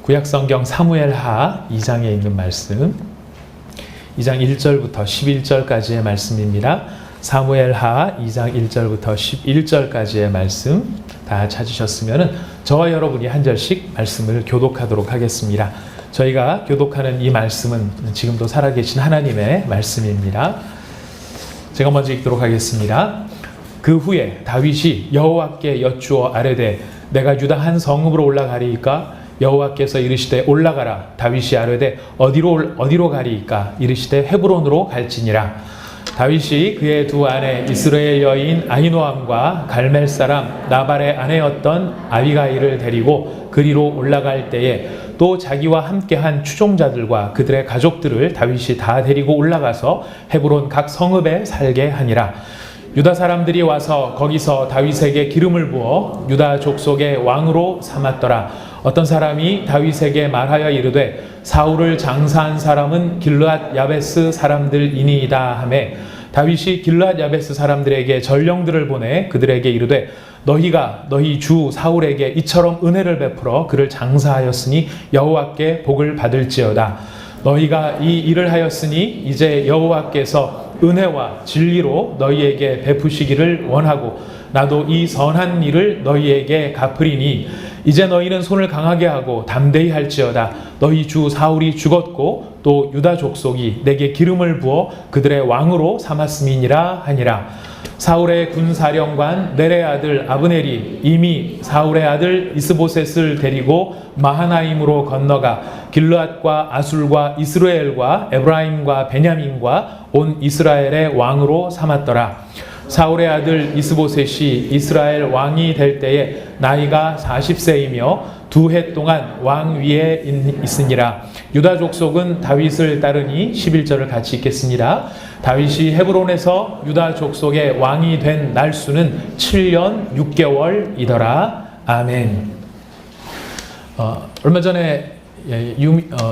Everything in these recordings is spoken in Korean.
구약성경 사무엘하 2장에 있는 말씀, 2장 1절부터 11절까지의 말씀입니다. 사무엘하 2장 1절부터 11절까지의 말씀 다 찾으셨으면 저와 여러분이 한 절씩 말씀을 교독하도록 하겠습니다. 저희가 교독하는 이 말씀은 지금도 살아계신 하나님의 말씀입니다. 제가 먼저 읽도록 하겠습니다. 그 후에 다윗이 여호와께 여쭈어 아뢰되 내가 유다 한 성읍으로 올라가리이까? 여호와께서 이르시되 올라가라. 다윗이 아뢰되 어디로 가리이까? 이르시되 헤브론으로 갈지니라. 다윗이 그의 두 아내 이스라엘 여인 아히노암과 갈멜 사람 나발의 아내였던 아비가일을 데리고 그리로 올라갈 때에 또 자기와 함께한 추종자들과 그들의 가족들을 다윗이 다 데리고 올라가서 헤브론 각 성읍에 살게 하니라. 유다 사람들이 와서 거기서 다윗에게 기름을 부어 유다 족속의 왕으로 삼았더라. 어떤 사람이 다윗에게 말하여 이르되 사울을 장사한 사람은 길르앗 야베스 사람들이니이다 하매 다윗이 길르앗 야베스 사람들에게 전령들을 보내 그들에게 이르되 너희가 너희 주 사울에게 이처럼 은혜를 베풀어 그를 장사하였으니 여호와께 복을 받을지어다. 너희가 이 일을 하였으니 이제 여호와께서 은혜와 진리로 너희에게 베푸시기를 원하고 나도 이 선한 일을 너희에게 갚으리니 이제 너희는 손을 강하게 하고 담대히 할지어다. 너희 주 사울이 죽었고 또 유다 족속이 내게 기름을 부어 그들의 왕으로 삼았음이니라 하니라. 사울의 군사령관 넬의 아들 아브넬이 이미 사울의 아들 이스보셋을 데리고 마하나임으로 건너가 길르앗과 아술과 이스라엘과 에브라임과 베냐민과 온 이스라엘의 왕으로 삼았더라. 사울의 아들 이스보셋이 이스라엘 왕이 될 때에 나이가 40세이며 2해 동안 왕 위에 있으니라. 유다 족속은 다윗을 따르니 11절을 같이 읽겠습니다. 다윗이 헤브론에서 유다 족속의 왕이 된 날수는 7년 6개월이더라. 아멘. 얼마 전에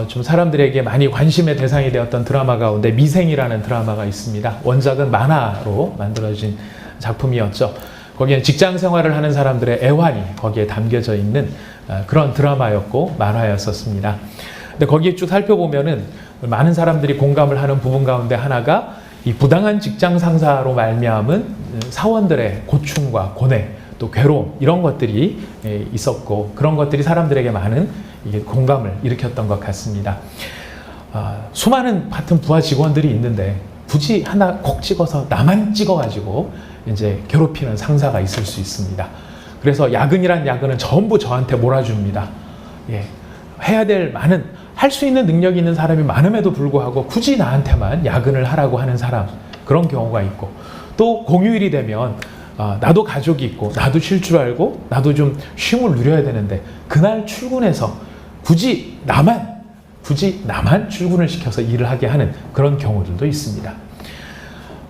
좀 사람들에게 많이 관심의 대상이 되었던 드라마 가운데 미생이라는 드라마가 있습니다. 원작은 만화로 만들어진 작품이었죠. 거기에 직장 생활을 하는 사람들의 애환이 거기에 담겨져 있는 그런 드라마였고 만화였었습니다. 근데 거기에 쭉 살펴보면은 많은 사람들이 공감을 하는 부분 가운데 하나가 이 부당한 직장 상사로 말미암은 사원들의 고충과 고뇌 또 괴로움 이런 것들이 있었고 그런 것들이 사람들에게 많은 공감을 일으켰던 것 같습니다. 수많은 같은 부하 직원들이 있는데 굳이 하나 콕 찍어서 나만 찍어가지고 이제 괴롭히는 상사가 있을 수 있습니다. 그래서 야근이란 야근은 전부 저한테 몰아줍니다. 해야 될 많은 할 수 있는 능력이 있는 사람이 많음에도 불구하고 굳이 나한테만 야근을 하라고 하는 사람 그런 경우가 있고 또 공휴일이 되면 나도 가족이 있고 나도 쉴 줄 알고 나도 좀 쉼을 누려야 되는데 그날 출근해서 굳이 나만 출근을 시켜서 일을 하게 하는 그런 경우들도 있습니다.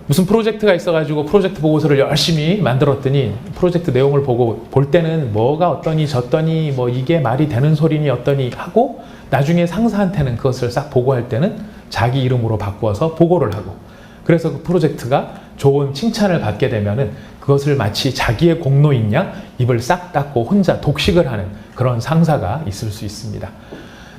무슨 프로젝트가 있어가지고 프로젝트 보고서를 열심히 만들었더니 프로젝트 내용을 볼 때는 뭐가 어떠니 저떠니 뭐 이게 말이 되는 소리니 어떠니 하고 나중에 상사한테는 그것을 싹 보고할 때는 자기 이름으로 바꾸어서 보고를 하고 그래서 그 프로젝트가 좋은 칭찬을 받게 되면은 그것을 마치 자기의 공로인 양 입을 싹 닫고 혼자 독식을 하는 그런 상사가 있을 수 있습니다.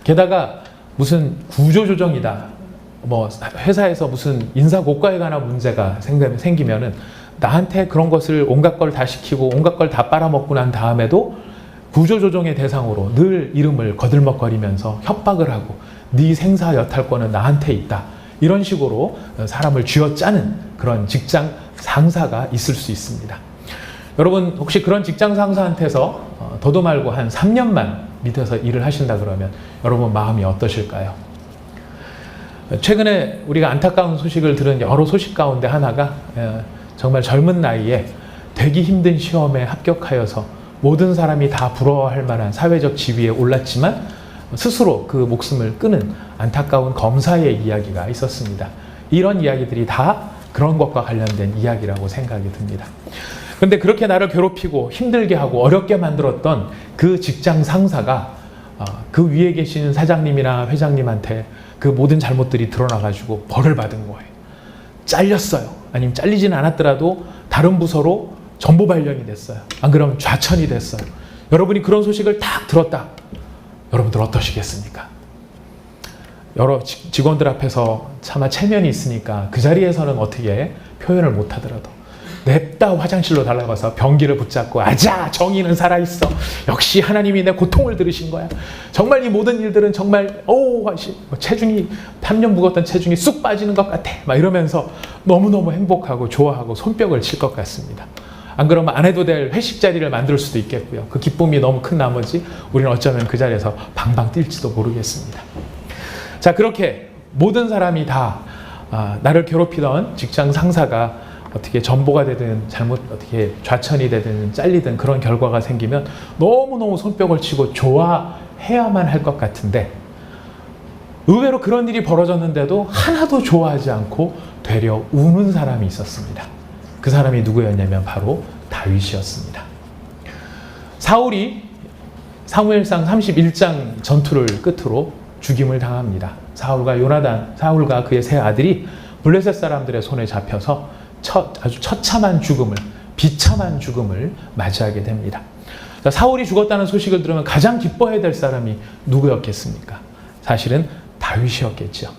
게다가 무슨 구조조정이다. 뭐 회사에서 무슨 인사 고과에 관한 문제가 생기면은 나한테 그런 것을 온갖 걸 다 시키고 온갖 걸 다 빨아먹고 난 다음에도 구조조정의 대상으로 늘 이름을 거들먹거리면서 협박을 하고 네 생사 여탈권은 나한테 있다. 이런 식으로 사람을 쥐어짜는 그런 직장 상사가 있을 수 있습니다. 여러분 혹시 그런 직장 상사한테서 더도 말고 한 3년만 밑에서 일을 하신다 그러면 여러분 마음이 어떠실까요? 최근에 우리가 안타까운 소식을 들은 여러 소식 가운데 하나가 정말 젊은 나이에 되기 힘든 시험에 합격하여서 모든 사람이 다 부러워할 만한 사회적 지위에 올랐지만 스스로 그 목숨을 끊은 안타까운 검사의 이야기가 있었습니다. 이런 이야기들이 다 그런 것과 관련된 이야기라고 생각이 듭니다. 그런데 그렇게 나를 괴롭히고 힘들게 하고 어렵게 만들었던 그 직장 상사가 그 위에 계신 사장님이나 회장님한테 그 모든 잘못들이 드러나가지고 벌을 받은 거예요. 잘렸어요. 아니면 잘리지는 않았더라도 다른 부서로 전보 발령이 됐어요. 안 그러면 좌천이 됐어요. 여러분이 그런 소식을 딱 들었다. 여러분들 어떠시겠습니까? 여러 직원들 앞에서 차마 체면이 있으니까 그 자리에서는 어떻게 표현을 못하더라도 냅다 화장실로 달려가서 변기를 붙잡고 아자 정의는 살아있어. 역시 하나님이 내 고통을 들으신 거야. 정말 이 모든 일들은 정말 체중이 3년 묵었던 체중이 쑥 빠지는 것 같아. 막 이러면서 너무너무 행복하고 좋아하고 손뼉을 칠 것 같습니다. 안 그러면 안 해도 될 회식 자리를 만들 수도 있겠고요. 그 기쁨이 너무 큰 나머지 우리는 어쩌면 그 자리에서 방방 뛸지도 모르겠습니다. 자, 그렇게 모든 사람이 다 나를 괴롭히던 직장 상사가 어떻게 전보가 되든 잘못 어떻게 좌천이 되든 잘리든 그런 결과가 생기면 너무너무 손뼉을 치고 좋아해야만 할 것 같은데 의외로 그런 일이 벌어졌는데도 하나도 좋아하지 않고 되려 우는 사람이 있었습니다. 그 사람이 누구였냐면 바로 다윗이었습니다. 사울이 사무엘상 31장 전투를 끝으로 죽임을 당합니다. 사울과 그의 세 아들이 블레셋 사람들의 손에 잡혀서 아주 처참한 죽음을, 비참한 죽음을 맞이하게 됩니다. 사울이 죽었다는 소식을 들으면 가장 기뻐해야 될 사람이 누구였겠습니까? 사실은 다윗이었겠죠.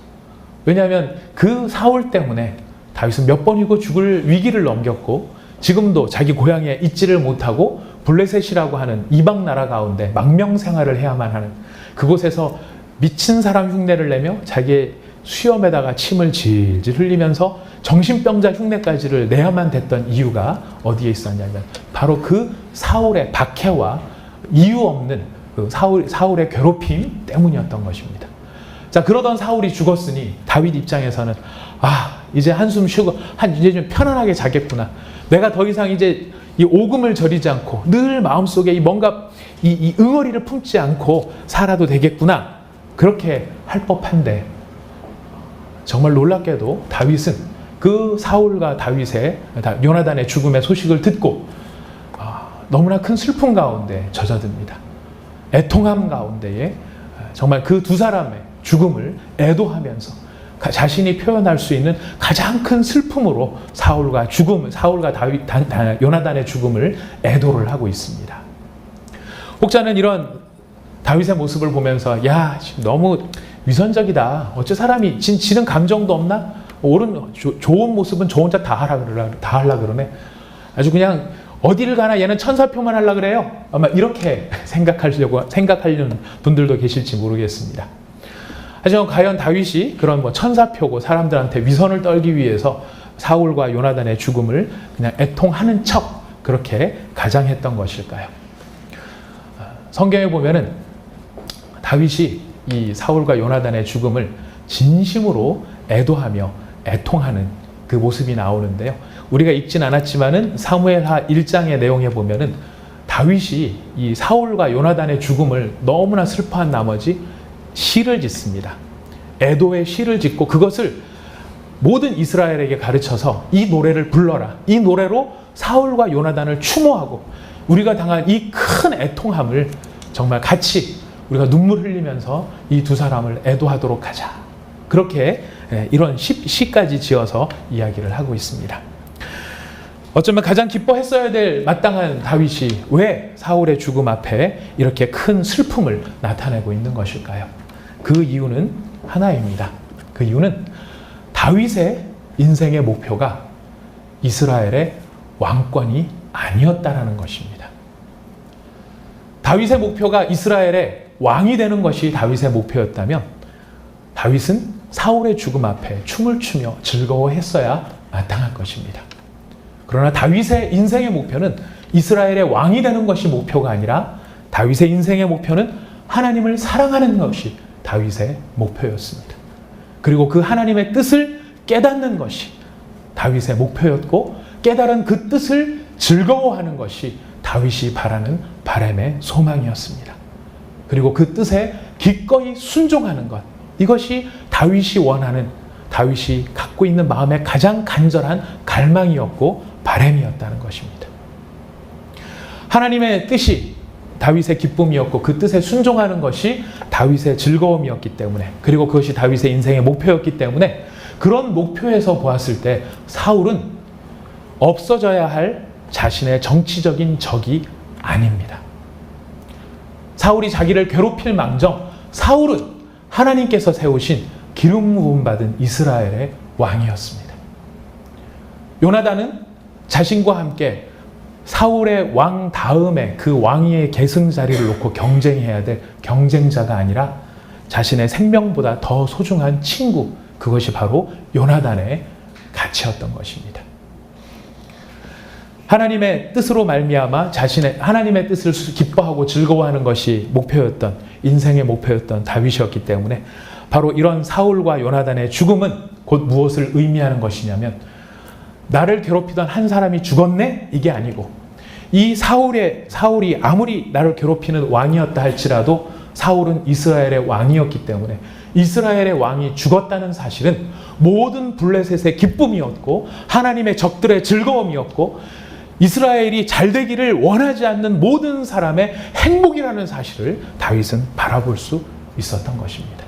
왜냐하면 그 사울 때문에 다윗은 몇 번이고 죽을 위기를 넘겼고 지금도 자기 고향에 있지를 못하고 블레셋이라고 하는 이방 나라 가운데 망명 생활을 해야만 하는 그곳에서 미친 사람 흉내를 내며 자기의 수염에다가 침을 질질 흘리면서 정신병자 흉내까지를 내야만 됐던 이유가 어디에 있었냐면 바로 그 사울의 박해와 이유 없는 그 사울의 괴롭힘 때문이었던 것입니다. 자, 그러던 사울이 죽었으니 다윗 입장에서는 이제 한숨 쉬고 이제 좀 편안하게 자겠구나. 내가 더 이상 이제 이 오금을 저리지 않고 늘 마음속에 뭔가 이 응어리를 품지 않고 살아도 되겠구나. 그렇게 할 법한데 정말 놀랍게도 다윗은 그 사울과 요나단의 죽음의 소식을 듣고 너무나 큰 슬픔 가운데 젖어듭니다. 애통함 가운데에 정말 그 두 사람의 죽음을 애도하면서 자신이 표현할 수 있는 가장 큰 슬픔으로 사울과 요나단의 죽음을 애도를 하고 있습니다. 혹자는 이런 다윗의 모습을 보면서 너무 위선적이다. 어째 사람이 지는 감정도 없나? 좋은 모습은 저 혼자 다 하려 그러네. 아주 그냥 어디를 가나 얘는 천사표만 하려 그래요. 아마 이렇게 생각하려는 분들도 계실지 모르겠습니다. 하지만 과연 다윗이 그런 천사표고 사람들한테 위선을 떨기 위해서 사울과 요나단의 죽음을 그냥 애통하는 척 그렇게 가장했던 것일까요? 성경에 보면은 다윗이 이 사울과 요나단의 죽음을 진심으로 애도하며 애통하는 그 모습이 나오는데요. 우리가 읽진 않았지만은 사무엘하 1장의 내용에 보면은 다윗이 이 사울과 요나단의 죽음을 너무나 슬퍼한 나머지 시를 짓습니다. 애도의 시를 짓고 그것을 모든 이스라엘에게 가르쳐서 이 노래를 불러라. 이 노래로 사울과 요나단을 추모하고 우리가 당한 이 큰 애통함을 정말 같이 우리가 눈물 흘리면서 이 두 사람을 애도하도록 하자. 그렇게 이런 시까지 지어서 이야기를 하고 있습니다. 어쩌면 가장 기뻐했어야 될 마땅한 다윗이 왜 사울의 죽음 앞에 이렇게 큰 슬픔을 나타내고 있는 것일까요? 그 이유는 하나입니다. 그 이유는 다윗의 인생의 목표가 이스라엘의 왕권이 아니었다라는 것입니다. 다윗의 목표가 이스라엘의 왕이 되는 것이 다윗의 목표였다면 다윗은 사울의 죽음 앞에 춤을 추며 즐거워했어야 마땅할 것입니다. 그러나 다윗의 인생의 목표는 이스라엘의 왕이 되는 것이 목표가 아니라 다윗의 인생의 목표는 하나님을 사랑하는 것이 다윗의 목표였습니다. 그리고 그 하나님의 뜻을 깨닫는 것이 다윗의 목표였고 깨달은 그 뜻을 즐거워하는 것이 다윗이 바라는 바람의 소망이었습니다. 그리고 그 뜻에 기꺼이 순종하는 것, 이것이 다윗이 원하는, 다윗이 갖고 있는 마음의 가장 간절한 갈망이었고 바람이었다는 것입니다. 하나님의 뜻이 다윗의 기쁨이었고 그 뜻에 순종하는 것이 다윗의 즐거움이었기 때문에, 그리고 그것이 다윗의 인생의 목표였기 때문에 그런 목표에서 보았을 때 사울은 없어져야 할 자신의 정치적인 적이 아닙니다. 사울이 자기를 괴롭힐 망정 사울은 하나님께서 세우신 기름 부음 받은 이스라엘의 왕이었습니다. 요나단은 자신과 함께 사울의 왕 다음에 그 왕위의 계승 자리를 놓고 경쟁해야 될 경쟁자가 아니라 자신의 생명보다 더 소중한 친구, 그것이 바로 요나단의 가치였던 것입니다. 하나님의 뜻으로 말미암아 하나님의 뜻을 기뻐하고 즐거워하는 것이 목표였던, 인생의 목표였던 다윗이었기 때문에 바로 이런 사울과 요나단의 죽음은 곧 무엇을 의미하는 것이냐면, 나를 괴롭히던 한 사람이 죽었네? 이게 아니고, 이 사울이 아무리 나를 괴롭히는 왕이었다 할지라도 사울은 이스라엘의 왕이었기 때문에 이스라엘의 왕이 죽었다는 사실은 모든 블레셋의 기쁨이었고 하나님의 적들의 즐거움이었고 이스라엘이 잘 되기를 원하지 않는 모든 사람의 행복이라는 사실을 다윗은 바라볼 수 있었던 것입니다.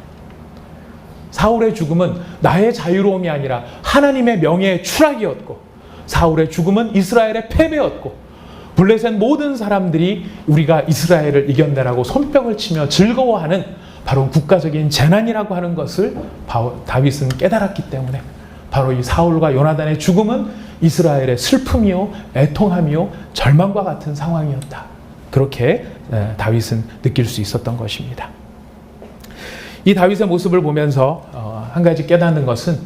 사울의 죽음은 나의 자유로움이 아니라 하나님의 명예의 추락이었고, 사울의 죽음은 이스라엘의 패배였고, 블레셋 모든 사람들이 우리가 이스라엘을 이겨내라고 손뼉을 치며 즐거워하는 바로 국가적인 재난이라고 하는 것을 다윗은 깨달았기 때문에 바로 이 사울과 요나단의 죽음은 이스라엘의 슬픔이요, 애통함이요, 절망과 같은 상황이었다. 그렇게 다윗은 느낄 수 있었던 것입니다. 이 다윗의 모습을 보면서 한 가지 깨닫는 것은,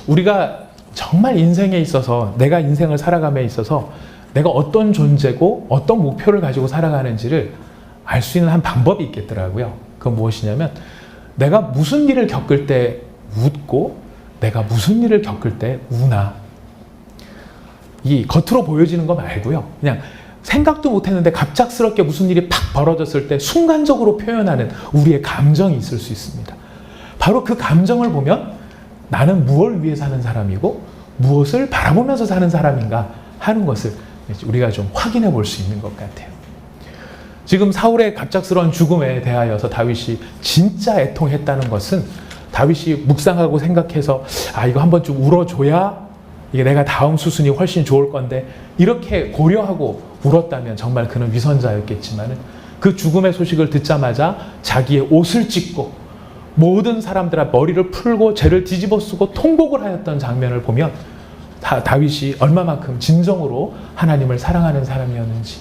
우리가 정말 인생에 있어서, 내가 인생을 살아감에 있어서 내가 어떤 존재고 어떤 목표를 가지고 살아가는지를 알 수 있는 한 방법이 있겠더라고요. 그건 무엇이냐면, 내가 무슨 일을 겪을 때 웃고 내가 무슨 일을 겪을 때 우나, 이 겉으로 보여지는 거 말고요, 그냥 생각도 못했는데 갑작스럽게 무슨 일이 팍 벌어졌을 때 순간적으로 표현하는 우리의 감정이 있을 수 있습니다. 바로 그 감정을 보면 나는 무엇을 위해 사는 사람이고 무엇을 바라보면서 사는 사람인가 하는 것을 우리가 좀 확인해 볼 수 있는 것 같아요. 지금 사울의 갑작스러운 죽음에 대하여서 다윗이 진짜 애통했다는 것은, 다윗이 묵상하고 생각해서 이거 한번 좀 울어줘야 이게 내가 다음 수순이 훨씬 좋을 건데, 이렇게 고려하고 울었다면 정말 그는 위선자였겠지만, 그 죽음의 소식을 듣자마자 자기의 옷을 찢고 모든 사람들의 머리를 풀고 죄를 뒤집어 쓰고 통곡을 하였던 장면을 보면 다윗이 얼마만큼 진정으로 하나님을 사랑하는 사람이었는지,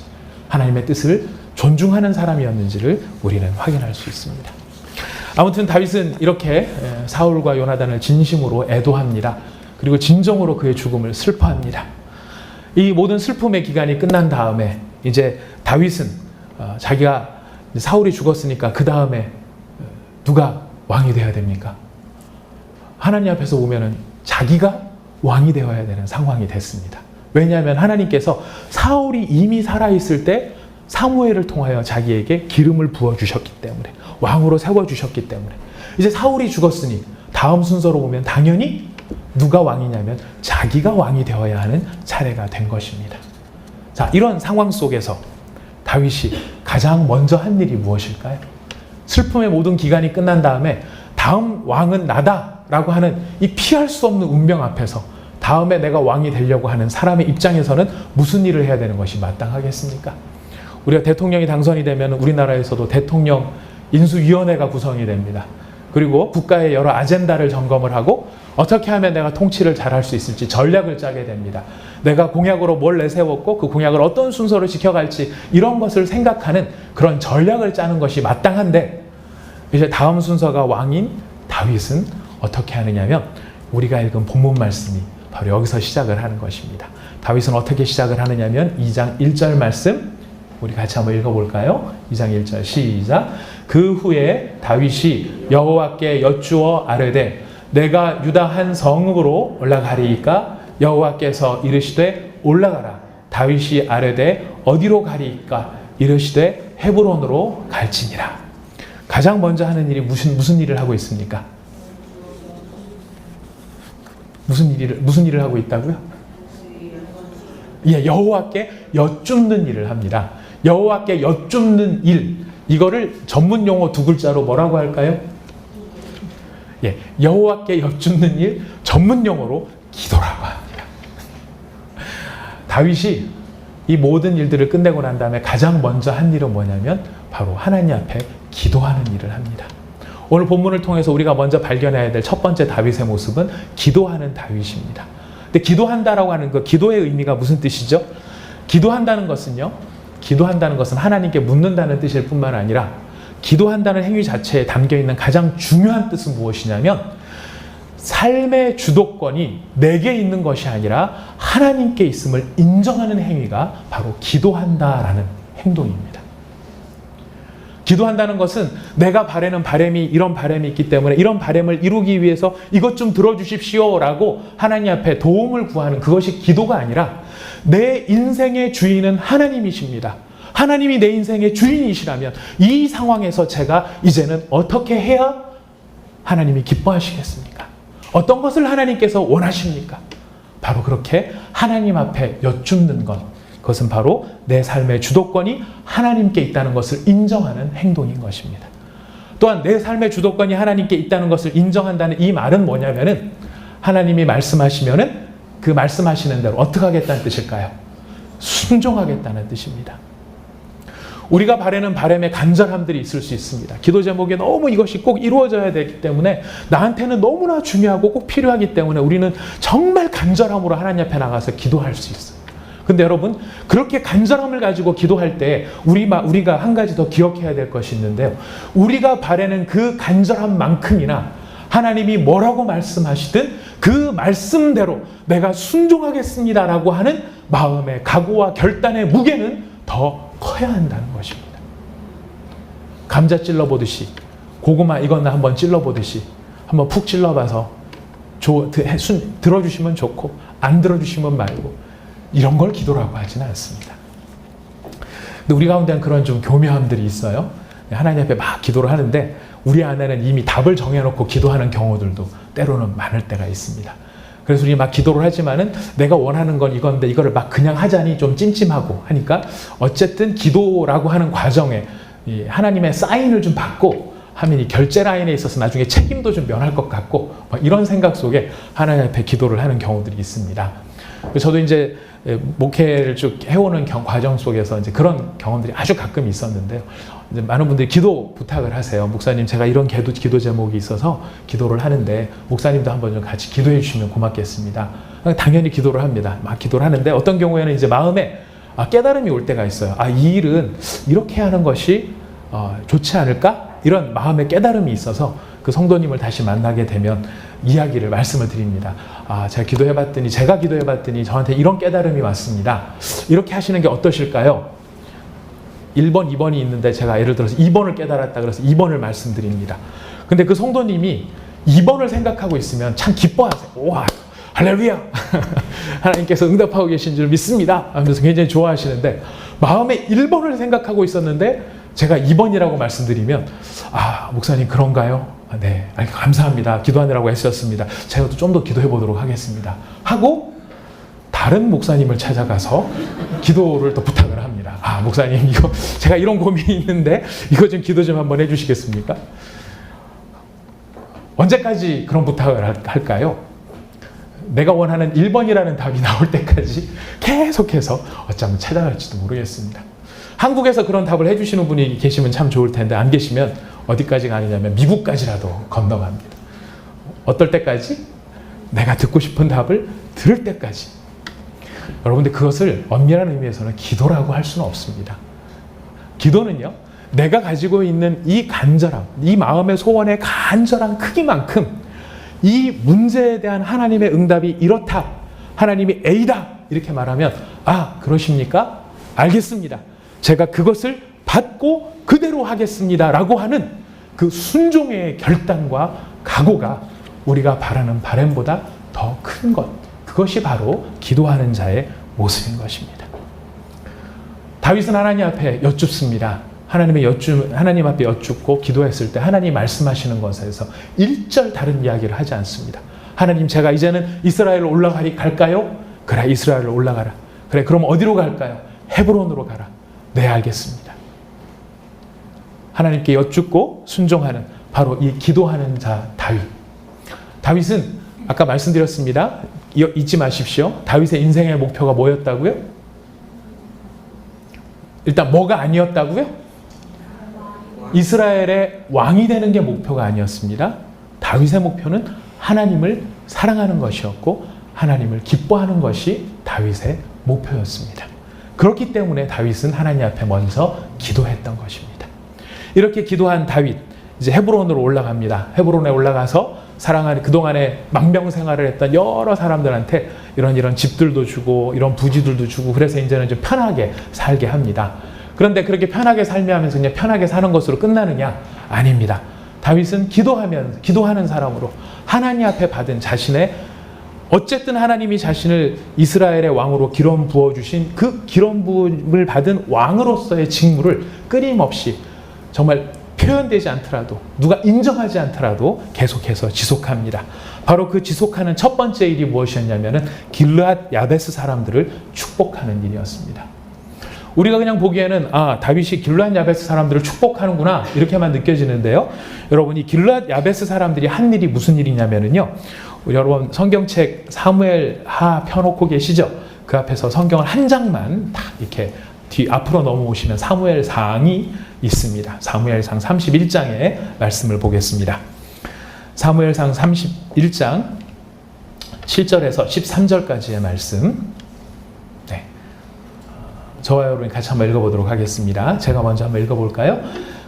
하나님의 뜻을 존중하는 사람이었는지를 우리는 확인할 수 있습니다. 아무튼 다윗은 이렇게 사울과 요나단을 진심으로 애도합니다. 그리고 진정으로 그의 죽음을 슬퍼합니다. 이 모든 슬픔의 기간이 끝난 다음에 이제 다윗은 자기가 사울이 죽었으니까 그 다음에 누가 왕이 되어야 됩니까? 하나님 앞에서 보면은 자기가 왕이 되어야 되는 상황이 됐습니다. 왜냐하면 하나님께서 사울이 이미 살아있을 때 사무엘을 통하여 자기에게 기름을 부어주셨기 때문에, 왕으로 세워주셨기 때문에, 이제 사울이 죽었으니 다음 순서로 보면 당연히 누가 왕이냐면 자기가 왕이 되어야 하는 차례가 된 것입니다. 자, 이런 상황 속에서 다윗이 가장 먼저 한 일이 무엇일까요? 슬픔의 모든 기간이 끝난 다음에 다음 왕은 나다라고 하는 이 피할 수 없는 운명 앞에서 다음에 내가 왕이 되려고 하는 사람의 입장에서는 무슨 일을 해야 되는 것이 마땅하겠습니까? 우리가 대통령이 당선이 되면 우리나라에서도 대통령 인수위원회가 구성이 됩니다. 그리고 국가의 여러 아젠다를 점검을 하고 어떻게 하면 내가 통치를 잘할 수 있을지 전략을 짜게 됩니다. 내가 공약으로 뭘 내세웠고 그 공약을 어떤 순서로 지켜갈지, 이런 것을 생각하는 그런 전략을 짜는 것이 마땅한데, 이제 다음 순서가 왕인 다윗은 어떻게 하느냐면 우리가 읽은 본문 말씀이 바로 여기서 시작을 하는 것입니다. 다윗은 어떻게 시작을 하느냐면 2장 1절 말씀 우리 같이 한번 읽어볼까요? 2장 1절 시작. 그 후에 다윗이 여호와께 여쭈어 아뢰되 내가 유다 한 성읍으로 올라가리이까? 여호와께서 이르시되 올라가라. 다윗이 아뢰되 어디로 가리이까? 이르시되 헤브론으로 갈지니라. 가장 먼저 하는 일이 무슨 일을 하고 있습니까? 무슨 일을 하고 있다고요? 예, 여호와께 여쭙는 일을 합니다. 여호와께 여쭙는 일, 이거를 전문 용어 두 글자로 뭐라고 할까요? 예, 여호와께 여쭙는 일, 전문 용어로 기도라고 합니다. 다윗이 이 모든 일들을 끝내고 난 다음에 가장 먼저 한 일은 뭐냐면 바로 하나님 앞에 기도하는 일을 합니다. 오늘 본문을 통해서 우리가 먼저 발견해야 될 첫 번째 다윗의 모습은 기도하는 다윗입니다. 근데 기도한다라고 하는 그 기도의 의미가 무슨 뜻이죠? 기도한다는 것은 하나님께 묻는다는 뜻일 뿐만 아니라 기도한다는 행위 자체에 담겨있는 가장 중요한 뜻은 무엇이냐면 삶의 주도권이 내게 있는 것이 아니라 하나님께 있음을 인정하는 행위가 바로 기도한다라는 행동입니다. 기도한다는 것은 내가 바라는 바람이 이런 바람이 있기 때문에 이런 바람을 이루기 위해서 이것 좀 들어주십시오 라고 하나님 앞에 도움을 구하는 그것이 기도가 아니라 내 인생의 주인은 하나님이십니다. 하나님이 내 인생의 주인이시라면 이 상황에서 제가 이제는 어떻게 해야 하나님이 기뻐하시겠습니까? 어떤 것을 하나님께서 원하십니까? 바로 그렇게 하나님 앞에 여쭙는 것, 그것은 바로 내 삶의 주도권이 하나님께 있다는 것을 인정하는 행동인 것입니다. 또한 내 삶의 주도권이 하나님께 있다는 것을 인정한다는 이 말은 뭐냐면은 하나님이 말씀하시면은 그 말씀하시는 대로 어떻게 하겠다는 뜻일까요? 순종하겠다는 뜻입니다. 우리가 바라는 바람에 간절함들이 있을 수 있습니다. 기도 제목에 너무 이것이 꼭 이루어져야 되기 때문에 나한테는 너무나 중요하고 꼭 필요하기 때문에 우리는 정말 간절함으로 하나님 앞에 나가서 기도할 수 있어요. 근데 여러분, 그렇게 간절함을 가지고 기도할 때 우리가 한 가지 더 기억해야 될 것이 있는데요. 우리가 바라는 그 간절함만큼이나 하나님이 뭐라고 말씀하시든 그 말씀대로 내가 순종하겠습니다라고 하는 마음의 각오와 결단의 무게는 더 커야 한다는 것입니다. 감자 찔러보듯이, 고구마 이거나 한번 찔러보듯이 한번 푹 찔러봐서 들어주시면 좋고 안 들어주시면 말고 이런 걸 기도라고 하지는 않습니다. 근데 우리 가운데는 그런 좀 교묘함들이 있어요. 하나님 앞에 막 기도를 하는데 우리 안에는 이미 답을 정해놓고 기도하는 경우들도 때로는 많을 때가 있습니다. 그래서 우리 막 기도를 하지만은 내가 원하는 건 이건데 이거를 막 그냥 하자니 좀 찜찜하고 하니까 어쨌든 기도라고 하는 과정에 하나님의 사인을 좀 받고 하면 이 결제 라인에 있어서 나중에 책임도 좀 면할 것 같고 이런 생각 속에 하나님 앞에 기도를 하는 경우들이 있습니다. 저도 이제 목회를 쭉 해오는 과정 속에서 이제 그런 경험들이 아주 가끔 있었는데요. 이제 많은 분들이 기도 부탁을 하세요. 목사님, 제가 이런 기도 제목이 있어서 기도를 하는데 목사님도 한번 좀 같이 기도해 주시면 고맙겠습니다. 당연히 기도를 합니다. 막 기도를 하는데 어떤 경우에는 이제 마음에 깨달음이 올 때가 있어요. 이 일은 이렇게 하는 것이 좋지 않을까? 이런 마음의 깨달음이 있어서 그 성도님을 다시 만나게 되면 말씀을 드립니다. 제가 기도해봤더니 저한테 이런 깨달음이 왔습니다. 이렇게 하시는 게 어떠실까요? 1번, 2번이 있는데 제가 예를 들어서 2번을 깨달았다 그래서 2번을 말씀드립니다. 근데 그 성도님이 2번을 생각하고 있으면 참 기뻐하세요. 와, 할렐루야! 하나님께서 응답하고 계신 줄 믿습니다. 하면서 굉장히 좋아하시는데 마음에 1번을 생각하고 있었는데 제가 2번이라고 말씀드리면 목사님 그런가요? 네, 감사합니다. 기도하느라고 애쓰셨습니다. 제가 좀 더 기도해 보도록 하겠습니다. 하고 다른 목사님을 찾아가서 기도를 또 부탁을 합니다. 목사님, 이거 제가 이런 고민이 있는데 이거 좀 기도 좀 한번 해주시겠습니까? 언제까지 그런 부탁을 할까요? 내가 원하는 1번이라는 답이 나올 때까지 계속해서 어쩌면 찾아갈지도 모르겠습니다. 한국에서 그런 답을 해주시는 분이 계시면 참 좋을 텐데 안 계시면 어디까지 가느냐면 미국까지라도 건너갑니다. 어떨 때까지? 내가 듣고 싶은 답을 들을 때까지. 여러분들 그것을 엄밀한 의미에서는 기도라고 할 수는 없습니다. 기도는요, 내가 가지고 있는 이 간절함, 이 마음의 소원의 간절한 크기만큼 이 문제에 대한 하나님의 응답이 이렇다, 하나님이 A다 이렇게 말하면 그러십니까? 알겠습니다. 제가 그것을 받고 그대로 하겠습니다 라고 하는 그 순종의 결단과 각오가 우리가 바라는 바람보다 더 큰 것, 그것이 바로 기도하는 자의 모습인 것입니다. 다윗은 하나님 앞에 여쭙습니다. 하나님 앞에 여쭙고 기도했을 때 하나님 말씀하시는 것에서 1절 다른 이야기를 하지 않습니다. 하나님, 제가 이제는 이스라엘로 갈까요? 그래, 이스라엘로 올라가라. 그래, 그럼 어디로 갈까요? 헤브론으로 가라. 네, 알겠습니다. 하나님께 여쭙고 순종하는 바로 이 기도하는 자 다윗. 다윗은 아까 말씀드렸습니다. 잊지 마십시오. 다윗의 인생의 목표가 뭐였다고요? 일단 뭐가 아니었다고요? 이스라엘의 왕이 되는 게 목표가 아니었습니다. 다윗의 목표는 하나님을 사랑하는 것이었고 하나님을 기뻐하는 것이 다윗의 목표였습니다. 그렇기 때문에 다윗은 하나님 앞에 먼저 기도했던 것입니다. 이렇게 기도한 다윗, 이제 헤브론으로 올라갑니다. 헤브론에 올라가서 사랑하는 그동안에 망명생활을 했던 여러 사람들한테 이런 집들도 주고 이런 부지들도 주고 그래서 이제는 좀 편하게 살게 합니다. 그런데 그렇게 편하게 살면서 그냥 편하게 사는 것으로 끝나느냐? 아닙니다. 다윗은 기도하는 사람으로 하나님 앞에 받은 자신의 어쨌든 하나님이 자신을 이스라엘의 왕으로 기름 부어주신 그 기름 부음을 받은 왕으로서의 직무를 끊임없이 정말 표현되지 않더라도 누가 인정하지 않더라도 계속해서 지속합니다. 바로 그 지속하는 첫 번째 일이 무엇이었냐면은 길르앗 야베스 사람들을 축복하는 일이었습니다. 우리가 그냥 보기에는 다윗이 길르앗 야베스 사람들을 축복하는구나 이렇게만 느껴지는데요. 여러분 이 길르앗 야베스 사람들이 한 일이 무슨 일이냐면은요. 여러분 성경책 사무엘 하 펴놓고 계시죠? 그 앞에서 성경을 한 장만 딱 이렇게 앞으로 넘어오시면 사무엘상이 있습니다. 사무엘상 31장의 말씀을 보겠습니다. 사무엘상 31장 7절에서 13절까지의 말씀. 네. 저와 여러분이 같이 한번 읽어보도록 하겠습니다. 제가 먼저 한번 읽어볼까요?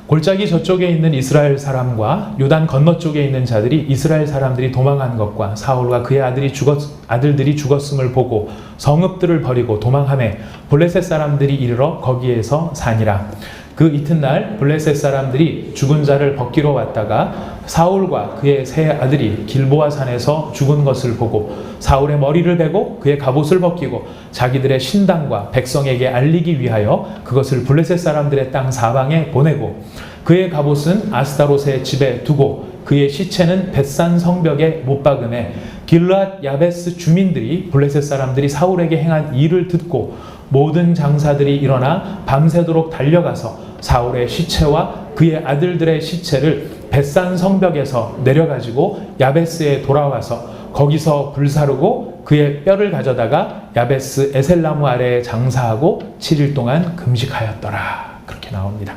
골짜기 저쪽에 있는 이스라엘 사람과 요단 건너쪽에 있는 자들이 이스라엘 사람들이 도망한 것과 사울과 그의 아들들이 죽었음을 보고 성읍들을 버리고 도망하매 블레셋 사람들이 이르러 거기에서 사니라. 그 이튿날 블레셋 사람들이 죽은 자를 벗기러 왔다가 사울과 그의 세 아들이 길보아 산에서 죽은 것을 보고 사울의 머리를 베고 그의 갑옷을 벗기고 자기들의 신당과 백성에게 알리기 위하여 그것을 블레셋 사람들의 땅 사방에 보내고 그의 갑옷은 아스타롯의 집에 두고 그의 시체는 벳산 성벽에 못 박음에 길르앗 야베스 주민들이 블레셋 사람들이 사울에게 행한 일을 듣고 모든 장사들이 일어나 밤새도록 달려가서 사울의 시체와 그의 아들들의 시체를 벳산 성벽에서 내려가지고 야베스에 돌아와서 거기서 불사르고 그의 뼈를 가져다가 야베스 에셀나무 아래에 장사하고 7일 동안 금식하였더라. 그렇게 나옵니다.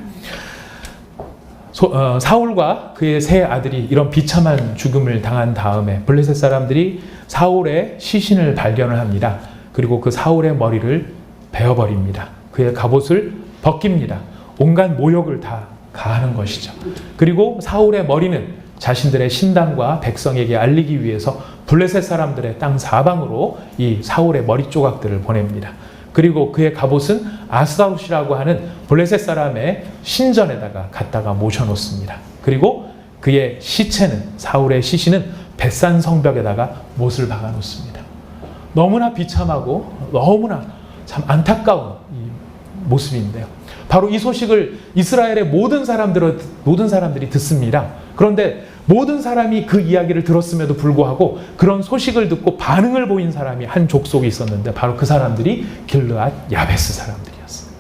사울과 그의 세 아들이 이런 비참한 죽음을 당한 다음에 블레셋 사람들이 사울의 시신을 발견을 합니다. 그리고 그 사울의 머리를 베어버립니다. 그의 갑옷을 벗깁니다. 온갖 모욕을 다 가하는 것이죠. 그리고 사울의 머리는 자신들의 신당과 백성에게 알리기 위해서 블레셋 사람들의 땅 사방으로 이 사울의 머리 조각들을 보냅니다. 그리고 그의 갑옷은 아스타롯이라고 하는 블레셋 사람의 신전에다가 갖다가 모셔놓습니다. 그리고 그의 시체는 사울의 시신은 벳산 성벽에다가 못을 박아놓습니다. 너무나 비참하고 너무나 참 안타까운 이 모습인데요. 바로 이 소식을 이스라엘의 모든 사람들이 듣습니다. 그런데 모든 사람이 그 이야기를 들었음에도 불구하고 그런 소식을 듣고 반응을 보인 사람이 한 족속이 있었는데 바로 그 사람들이 길르앗 야베스 사람들이었어요.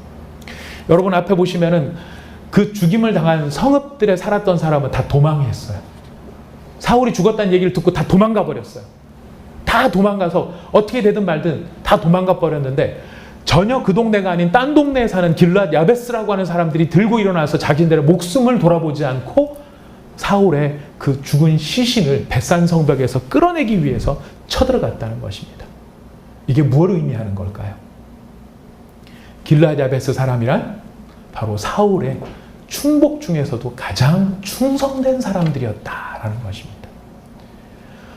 여러분 앞에 보시면은 그 죽임을 당한 성읍들에 살았던 사람은 다 도망했어요. 사울이 죽었다는 얘기를 듣고 다 도망가 버렸어요. 다 도망가서 어떻게 되든 말든 다 도망가 버렸는데 전혀 그 동네가 아닌 딴 동네에 사는 길르앗 야베스라고 하는 사람들이 들고 일어나서 자기들의 목숨을 돌아보지 않고 사울의 그 죽은 시신을 벳산 성벽에서 끌어내기 위해서 쳐들어갔다는 것입니다. 이게 무엇을 의미하는 걸까요? 길르앗 야베스 사람이란 바로 사울의 충복 중에서도 가장 충성된 사람들이었다라는 것입니다.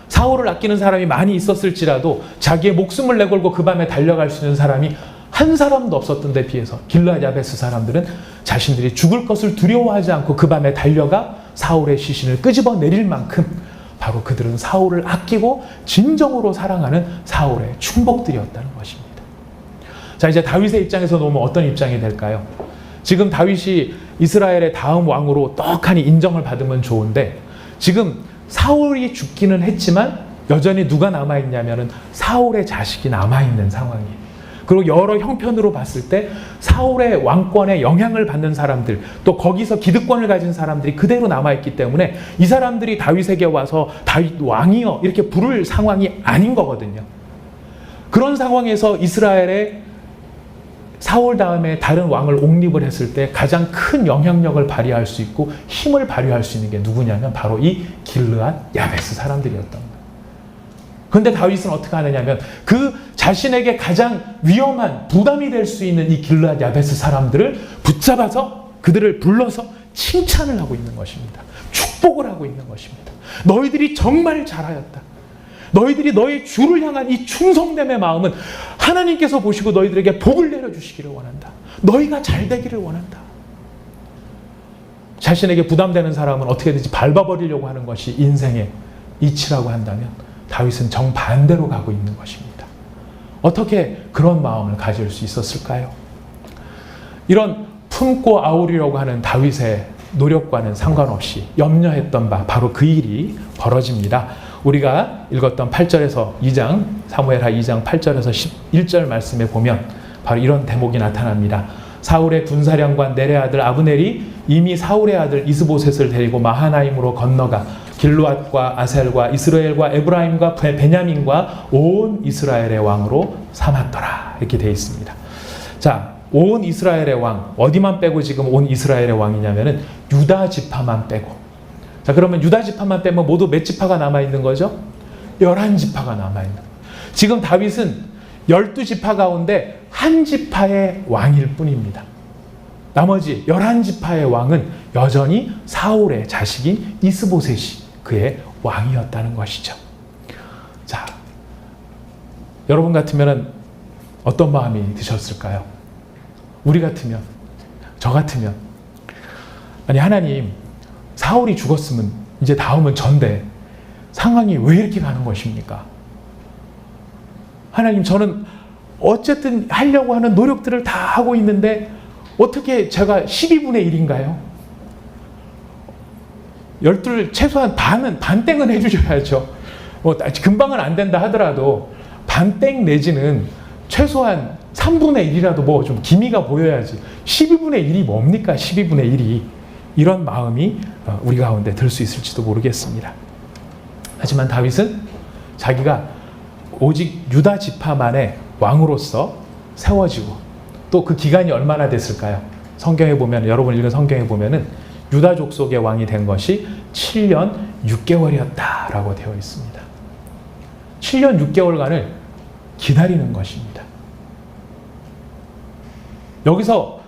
사울을 아끼는 사람이 많이 있었을지라도 자기의 목숨을 내걸고 그 밤에 달려갈 수 있는 사람이 한 사람도 없었던 데 비해서 길르앗 야베스 사람들은 자신들이 죽을 것을 두려워하지 않고 그 밤에 달려가 사울의 시신을 끄집어 내릴 만큼 바로 그들은 사울을 아끼고 진정으로 사랑하는 사울의 충복들이었다는 것입니다. 자, 이제 다윗의 입장에서 보면 어떤 입장이 될까요? 지금 다윗이 이스라엘의 다음 왕으로 떡하니 인정을 받으면 좋은데 지금 사울이 죽기는 했지만 여전히 누가 남아있냐면은 사울의 자식이 남아있는 상황이에요. 그리고 여러 형편으로 봤을 때 사울의 왕권에 영향을 받는 사람들, 또 거기서 기득권을 가진 사람들이 그대로 남아있기 때문에 이 사람들이 다윗에게 와서 다윗 왕이여 이렇게 부를 상황이 아닌 거거든요. 그런 상황에서 이스라엘의 사울 다음에 다른 왕을 옹립을 했을 때 가장 큰 영향력을 발휘할 수 있고 힘을 발휘할 수 있는 게 누구냐면 바로 이 길르앗 야베스 사람들이었던 거예요. 그런데 다윗은 어떻게 하느냐면 그 자신에게 가장 위험한 부담이 될 수 있는 이 길르앗 야베스 사람들을 붙잡아서 그들을 불러서 칭찬을 하고 있는 것입니다. 축복을 하고 있는 것입니다. 너희들이 정말 잘하였다. 너희들이 너희 주를 향한 이 충성됨의 마음은 하나님께서 보시고 너희들에게 복을 내려주시기를 원한다. 너희가 잘 되기를 원한다. 자신에게 부담되는 사람은 어떻게든지 밟아버리려고 하는 것이 인생의 이치라고 한다면 다윗은 정반대로 가고 있는 것입니다. 어떻게 그런 마음을 가질 수 있었을까요? 이런 품고 아우리려고 하는 다윗의 노력과는 상관없이 염려했던 바 바로 그 일이 벌어집니다. 우리가 읽었던 8절에서 2장 사무엘하 2장 8절에서 11절 말씀에 보면 바로 이런 대목이 나타납니다. 사울의 군사령관 넬의 아들 아브넬이 이미 사울의 아들 이스보셋을 데리고 마하나임으로 건너가 길르앗과 아셀과 이스라엘과 에브라임과 베냐민과 온 이스라엘의 왕으로 삼았더라. 이렇게 되어 있습니다. 자, 온 이스라엘의 왕, 어디만 빼고 지금 온 이스라엘의 왕이냐면은 유다 지파만 빼고. 자, 그러면 유다 지파만 빼면 모두 몇 지파가 남아있는 거죠? 11지파가 남아있는 거예요. 지금 다윗은 12지파 가운데 한 지파의 왕일 뿐입니다. 나머지 11지파의 왕은 여전히 사울의 자식인 이스보셋이 그의 왕이었다는 것이죠. 자, 여러분 같으면 어떤 마음이 드셨을까요? 우리 같으면, 저 같으면, 아니 하나님, 사울이 죽었으면 이제 다음은 전데 상황이 왜 이렇게 가는 것입니까? 하나님, 저는 어쨌든 하려고 하는 노력들을 다 하고 있는데 어떻게 제가 12분의 1인가요? 12 최소한 반땡은 해주셔야죠. 금방은 안 된다 하더라도 반땡 내지는 최소한 3분의 1이라도 뭐 좀 기미가 보여야지. 12분의 1이 뭡니까? 12분의 1이. 이런 마음이 우리 가운데 들 수 있을지도 모르겠습니다. 하지만 다윗은 자기가 오직 유다 지파만의 왕으로서 세워지고 또 그 기간이 얼마나 됐을까요? 성경에 보면, 여러분 읽은 성경에 보면은 유다 족속의 왕이 된 것이 7년 6개월이었다라고 되어 있습니다. 7년 6개월간을 기다리는 것입니다. 여기서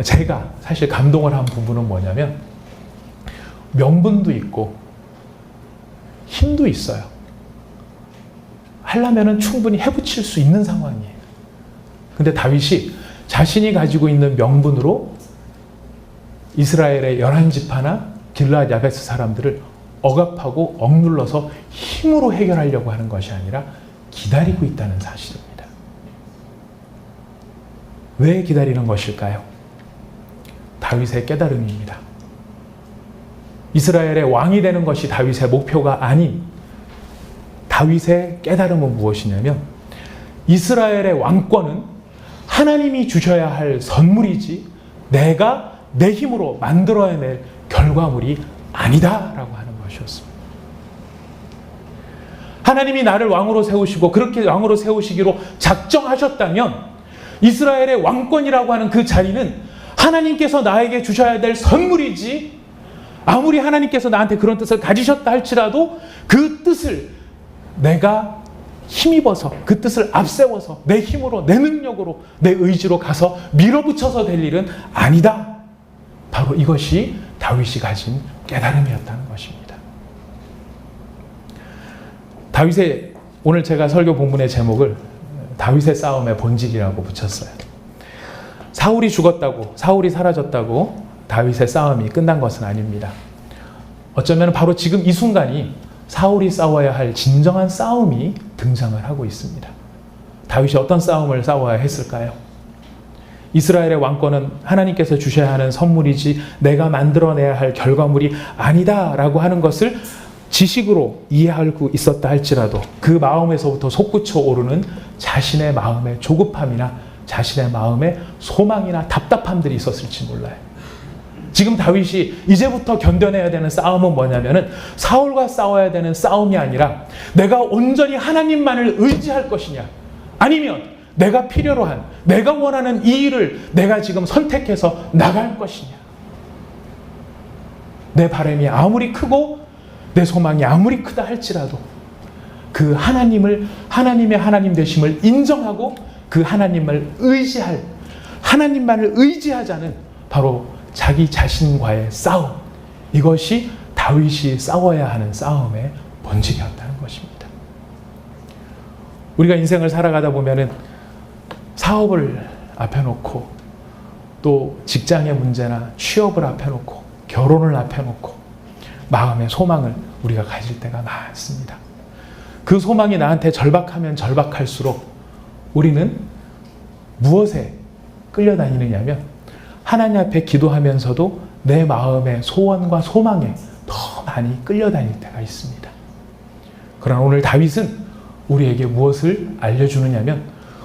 제가 사실 감동을 한 부분은 뭐냐면 명분도 있고 힘도 있어요. 하려면은 충분히 해붙일 수 있는 상황이에요. 근데 다윗이 자신이 가지고 있는 명분으로 이스라엘의 11지파나 길르앗 야베스 사람들을 억압하고 억눌러서 힘으로 해결하려고 하는 것이 아니라 기다리고 있다는 사실입니다. 왜 기다리는 것일까요? 다윗의 깨달음입니다. 이스라엘의 왕이 되는 것이 다윗의 목표가 아닌 다윗의 깨달음은 무엇이냐면 이스라엘의 왕권은 하나님이 주셔야 할 선물이지 내가 내 힘으로 만들어낼 결과물이 아니다라고 하는 것이었습니다. 하나님이 나를 왕으로 세우시고 그렇게 왕으로 세우시기로 작정하셨다면 이스라엘의 왕권이라고 하는 그 자리는 하나님께서 나에게 주셔야 될 선물이지 아무리 하나님께서 나한테 그런 뜻을 가지셨다 할지라도 그 뜻을 내가 힘입어서 그 뜻을 앞세워서 내 힘으로 내 능력으로 내 의지로 가서 밀어붙여서 될 일은 아니다. 바로 이것이 다윗이 가진 깨달음이었다는 것입니다. 오늘 제가 설교 본문의 제목을 다윗의 싸움의 본질이라고 붙였어요. 사울이 죽었다고, 사울이 사라졌다고 다윗의 싸움이 끝난 것은 아닙니다. 어쩌면 바로 지금 이 순간이 사울이 싸워야 할 진정한 싸움이 등장을 하고 있습니다. 다윗이 어떤 싸움을 싸워야 했을까요? 이스라엘의 왕권은 하나님께서 주셔야 하는 선물이지 내가 만들어내야 할 결과물이 아니다라고 하는 것을 지식으로 이해하고 있었다 할지라도 그 마음에서부터 솟구쳐 오르는 자신의 마음의 조급함이나 자신의 마음의 소망이나 답답함들이 있었을지 몰라요. 지금 다윗이 이제부터 견뎌내야 되는 싸움은 뭐냐면은 사울과 싸워야 되는 싸움이 아니라 내가 온전히 하나님만을 의지할 것이냐 아니면 내가 필요로 한, 내가 원하는 이 일을 내가 지금 선택해서 나갈 것이냐. 내 바람이 아무리 크고 내 소망이 아무리 크다 할지라도 그 하나님의 하나님 되심을 인정하고 그 하나님을 의지할, 하나님만을 의지하자는 바로 자기 자신과의 싸움. 이것이 다윗이 싸워야 하는 싸움의 본질이었다는 것입니다. 우리가 인생을 살아가다 보면은 사업을 앞에 놓고 또 직장의 문제나 취업을 앞에 놓고 결혼을 앞에 놓고 마음의 소망을 우리가 가질 때가 많습니다. 그 소망이 나한테 절박하면 절박할수록 우리는 무엇에 끌려다니느냐면 하나님 앞에 기도하면서도 내 마음의 소원과 소망에 더 많이 끌려다닐 때가 있습니다. 그러나 오늘 다윗은 우리에게 무엇을 알려주느냐면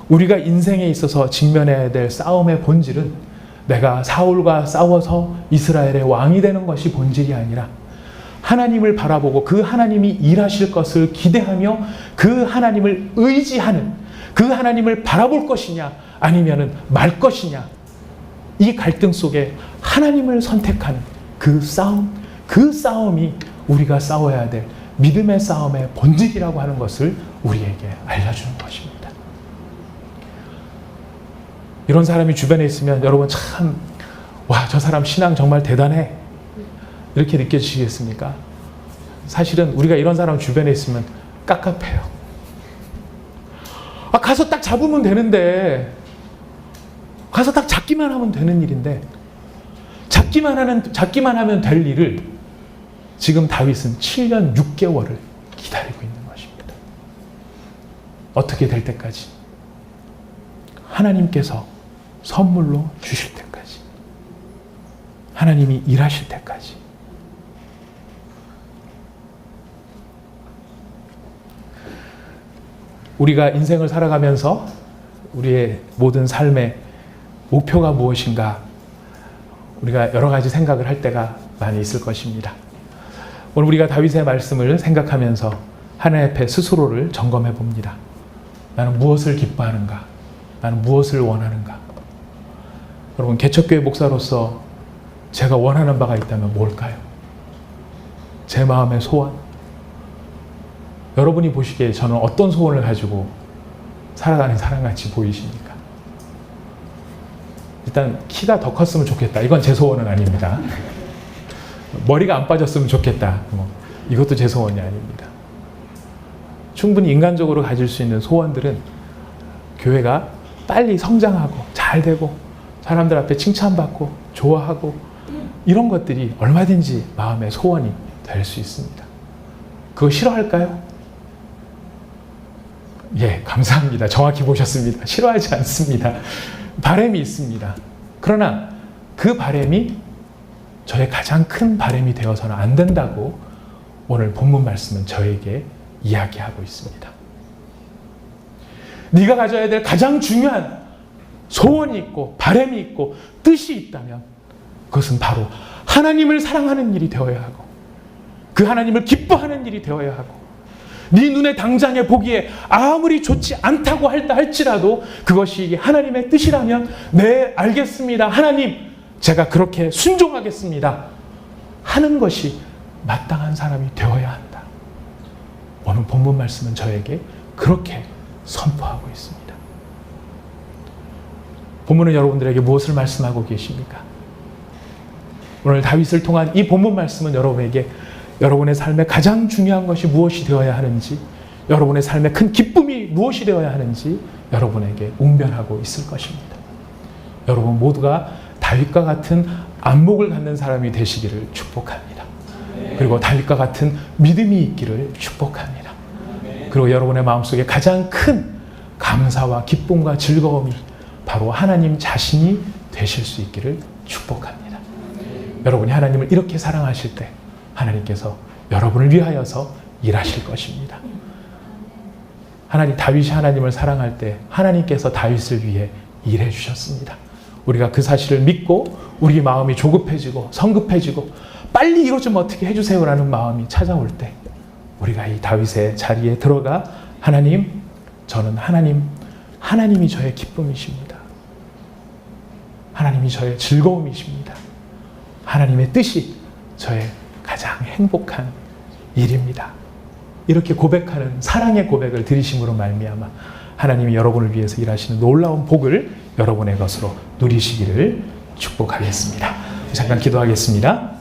우리가 인생에 있어서 직면해야 될 싸움의 본질은 내가 사울과 싸워서 이스라엘의 왕이 되는 것이 본질이 아니라 하나님을 바라보고 그 하나님이 일하실 것을 기대하며 그 하나님을 의지하는, 그 하나님을 바라볼 것이냐 아니면은 말 것이냐, 이 갈등 속에 하나님을 선택하는 그 싸움이 우리가 싸워야 될 믿음의 싸움의 본질이라고 하는 것을 우리에게 알려주는 것입니다. 이런 사람이 주변에 있으면 여러분 참, 와, 저 사람 신앙 정말 대단해, 이렇게 느껴지시겠습니까? 사실은 우리가 이런 사람 주변에 있으면 깝깝해요. 가서 딱 잡으면 되는데, 가서 딱 잡기만 하면 되는 일인데, 잡기만 하면 될 일을 지금 다윗은 7년 6개월을 기다리고 있는 것입니다. 어떻게 될 때까지? 하나님께서 선물로 주실 때까지. 하나님이 일하실 때까지. 우리가 인생을 살아가면서 우리의 모든 삶의 목표가 무엇인가, 우리가 여러 가지 생각을 할 때가 많이 있을 것입니다. 오늘 우리가 다윗의 말씀을 생각하면서 하나님 앞에 스스로를 점검해 봅니다. 나는 무엇을 기뻐하는가? 나는 무엇을 원하는가? 여러분, 개척교회 목사로서 제가 원하는 바가 있다면 뭘까요? 제 마음의 소원? 여러분이 보시기에 저는 어떤 소원을 가지고 살아가는 사람같이 보이십니까? 일단 키가 더 컸으면 좋겠다. 이건 제 소원은 아닙니다. 머리가 안 빠졌으면 좋겠다. 이것도 제 소원이 아닙니다. 충분히 인간적으로 가질 수 있는 소원들은 교회가 빨리 성장하고 잘 되고 사람들 앞에 칭찬받고 좋아하고 이런 것들이 얼마든지 마음의 소원이 될 수 있습니다. 그거 싫어할까요? 예, 감사합니다. 정확히 보셨습니다. 싫어하지 않습니다. 바람이 있습니다. 그러나 그 바람이 저의 가장 큰 바람이 되어서는 안 된다고 오늘 본문 말씀은 저에게 이야기하고 있습니다. 네가 가져야 될 가장 중요한 소원이 있고 바람이 있고 뜻이 있다면 그것은 바로 하나님을 사랑하는 일이 되어야 하고 그 하나님을 기뻐하는 일이 되어야 하고 네 눈에 당장에 보기에 아무리 좋지 않다고 할지라도 그것이 하나님의 뜻이라면 네, 알겠습니다. 하나님, 제가 그렇게 순종하겠습니다. 하는 것이 마땅한 사람이 되어야 한다. 오늘 본문 말씀은 저에게 그렇게 선포하고 있습니다. 본문은 여러분들에게 무엇을 말씀하고 계십니까? 오늘 다윗을 통한 이 본문 말씀은 여러분에게 여러분의 삶에 가장 중요한 것이 무엇이 되어야 하는지, 여러분의 삶에 큰 기쁨이 무엇이 되어야 하는지 여러분에게 웅변하고 있을 것입니다. 여러분 모두가 다윗과 같은 안목을 갖는 사람이 되시기를 축복합니다. 그리고 다윗과 같은 믿음이 있기를 축복합니다. 그리고 여러분의 마음속에 가장 큰 감사와 기쁨과 즐거움이 바로 하나님 자신이 되실 수 있기를 축복합니다. 여러분이 하나님을 이렇게 사랑하실 때 하나님께서 여러분을 위하여서 일하실 것입니다. 다윗이 하나님을 사랑할 때 하나님께서 다윗을 위해 일해 주셨습니다. 우리가 그 사실을 믿고 우리 마음이 조급해지고 성급해지고 빨리 이루어지면 어떻게 해주세요라는 마음이 찾아올 때 우리가 이 다윗의 자리에 들어가 하나님, 저는 하나님이 저의 기쁨이십니다. 하나님이 저의 즐거움이십니다. 하나님의 뜻이 저의 가장 행복한 일입니다. 이렇게 고백하는 사랑의 고백을 드리심으로 말미암아 하나님이 여러분을 위해서 일하시는 놀라운 복을 여러분의 것으로 누리시기를 축복하겠습니다. 잠깐 기도하겠습니다.